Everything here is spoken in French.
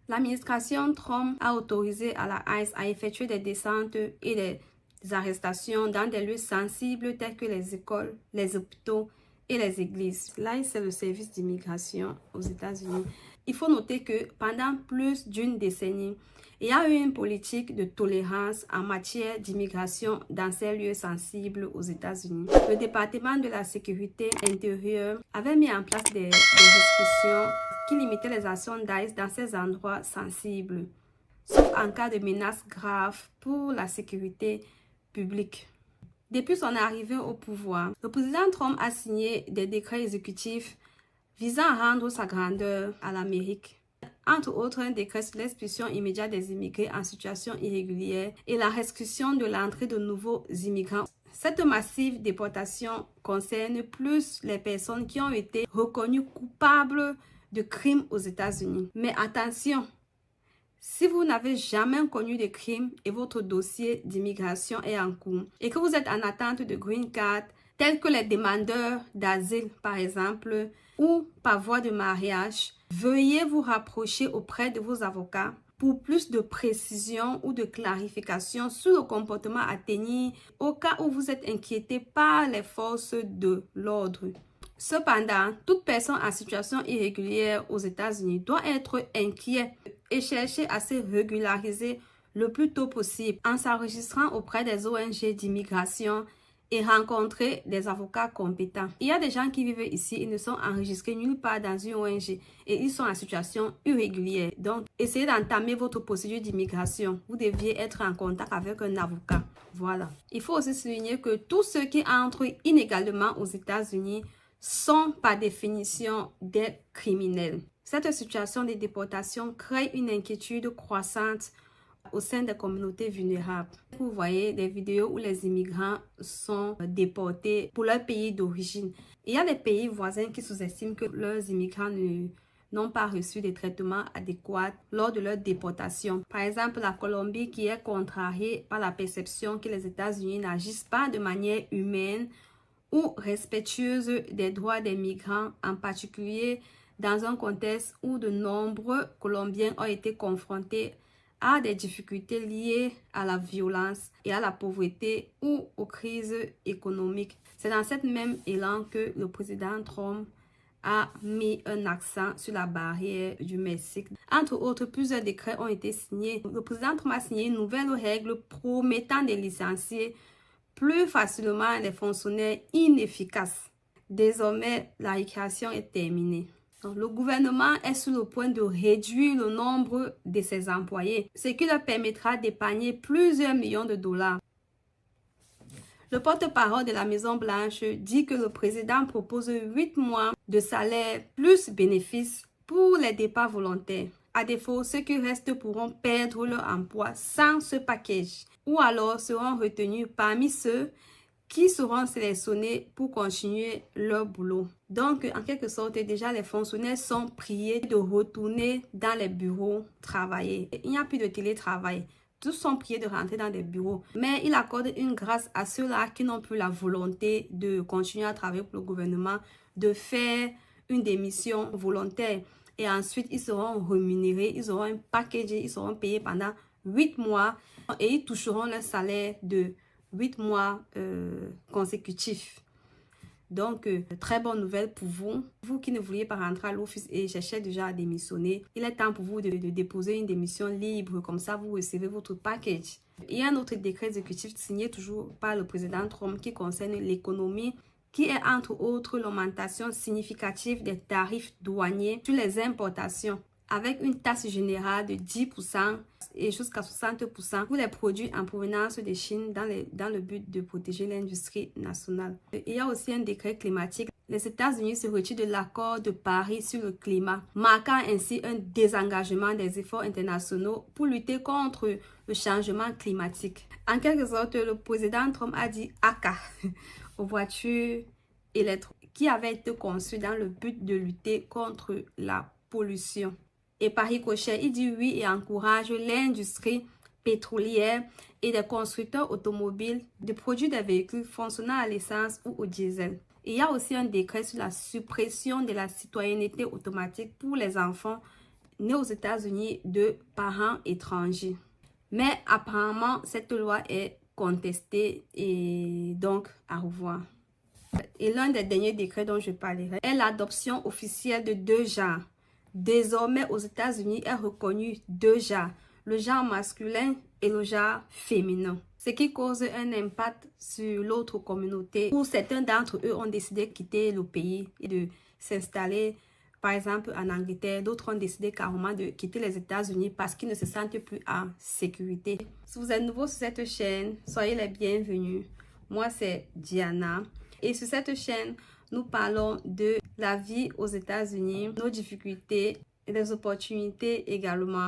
L'administration Trump a autorisé à la ICE à effectuer des descentes et des arrestations dans des lieux sensibles tels que les écoles, les hôpitaux et les églises. L'ICE, c'est le service d'immigration aux États-Unis. Il faut noter que pendant plus d'une décennie, il y a eu une politique de tolérance en matière d'immigration dans ces lieux sensibles aux États-Unis. Le département de la sécurité intérieure avait mis en place des restrictions qui limitaient les actions d'ICE dans ces endroits sensibles, sauf en cas de menace grave pour la sécurité publique. Depuis son arrivée au pouvoir, le président Trump a signé des décrets exécutifs visant à rendre sa grandeur à l'Amérique. Entre autres, un décret sur l'expulsion immédiate des immigrés en situation irrégulière et la restriction de l'entrée de nouveaux immigrants. Cette massive déportation concerne plus les personnes qui ont été reconnues coupables de crimes aux États-Unis. Mais attention, si vous n'avez jamais connu de crime et votre dossier d'immigration est en cours et que vous êtes en attente de green card, tels que les demandeurs d'asile par exemple, ou par voie de mariage, veuillez vous rapprocher auprès de vos avocats pour plus de précision ou de clarification sur le comportement à tenir au cas où vous êtes inquiété par les forces de l'ordre. Cependant, toute personne en situation irrégulière aux États-Unis doit être inquiète et chercher à se régulariser le plus tôt possible en s'enregistrant auprès des ONG d'immigration et rencontrer des avocats compétents. Il y a des gens qui vivent ici, ils ne sont enregistrés nulle part dans une ONG et ils sont en situation irrégulière. Donc, essayez d'entamer votre procédure d'immigration. Vous deviez être en contact avec un avocat. Voilà. Il faut aussi souligner que tous ceux qui entrent illégalement aux États-Unis sont par définition des criminels. Cette situation de déportation crée une inquiétude croissante au sein des communautés vulnérables. Vous voyez des vidéos où les immigrants sont déportés pour leur pays d'origine. Il y a des pays voisins qui sous-estiment que leurs immigrants n'ont pas reçu des traitements adéquats lors de leur déportation. Par exemple, la Colombie qui est contrariée par la perception que les États-Unis n'agissent pas de manière humaine ou respectueuse des droits des migrants, en particulier dans un contexte où de nombreux Colombiens ont été confrontés à des difficultés liées à la violence et à la pauvreté ou aux crises économiques. C'est dans cet même élan que le président Trump a mis un accent sur la barrière du Mexique. Entre autres, plusieurs décrets ont été signés. Le président Trump a signé une nouvelle règle promettant de licencier plus facilement les fonctionnaires inefficaces. Désormais, la récréation est terminée. Donc, le gouvernement est sur le point de réduire le nombre de ses employés, ce qui leur permettra d'épargner plusieurs millions de dollars. Le porte-parole de la Maison-Blanche dit que le président propose 8 mois de salaire plus bénéfices pour les départs volontaires. À défaut, ceux qui restent pourront perdre leur emploi sans ce package ou alors seront retenus parmi ceux qui seront sélectionnés pour continuer leur boulot. Donc, en quelque sorte, déjà, les fonctionnaires sont priés de retourner dans les bureaux travailler. Il n'y a plus de télétravail. Tous sont priés de rentrer dans des bureaux. Mais il accorde une grâce à ceux-là qui n'ont plus la volonté de continuer à travailler pour le gouvernement, de faire une démission volontaire. Et ensuite, ils seront rémunérés, ils auront un package, ils seront payés pendant 8 mois et ils toucheront leur salaire de 8 mois consécutifs. Donc, très bonne nouvelle pour vous. Vous qui ne vouliez pas rentrer à l'office et cherchez déjà à démissionner, il est temps pour vous de déposer une démission libre. Comme ça, vous recevez votre package. Il y a un autre décret exécutif signé toujours par le président Trump qui concerne l'économie, qui est entre autres l'augmentation significative des tarifs douaniers sur les importations, avec une taxe générale de 10% et jusqu'à 60% pour les produits en provenance de Chine dans le but de protéger l'industrie nationale. Il y a aussi un décret climatique. Les États-Unis se retirent de l'accord de Paris sur le climat, marquant ainsi un désengagement des efforts internationaux pour lutter contre le changement climatique. En quelque sorte, le président Trump a dit aka aux voitures électriques qui avaient été conçues dans le but de lutter contre la pollution. Et par ricochet, il dit oui et encourage l'industrie pétrolière et des constructeurs automobiles de produire des véhicules fonctionnant à l'essence ou au diesel. Il y a aussi un décret sur la suppression de la citoyenneté automatique pour les enfants née aux États-Unis de parents étrangers. Mais apparemment, cette loi est contestée et donc à revoir. Et l'un des derniers décrets dont je parlerai est l'adoption officielle de 2 genres. Désormais, aux États-Unis est reconnu 2 genres, le genre masculin et le genre féminin, ce qui cause un impact sur l'autre communauté où certains d'entre eux ont décidé de quitter le pays et de s'installer par exemple en Angleterre. D'autres ont décidé carrément de quitter les États-Unis parce qu'ils ne se sentent plus en sécurité. Si vous êtes nouveau sur cette chaîne, soyez les bienvenus. Moi, c'est Diana. Et sur cette chaîne, nous parlons de la vie aux États-Unis, nos difficultés et des opportunités également.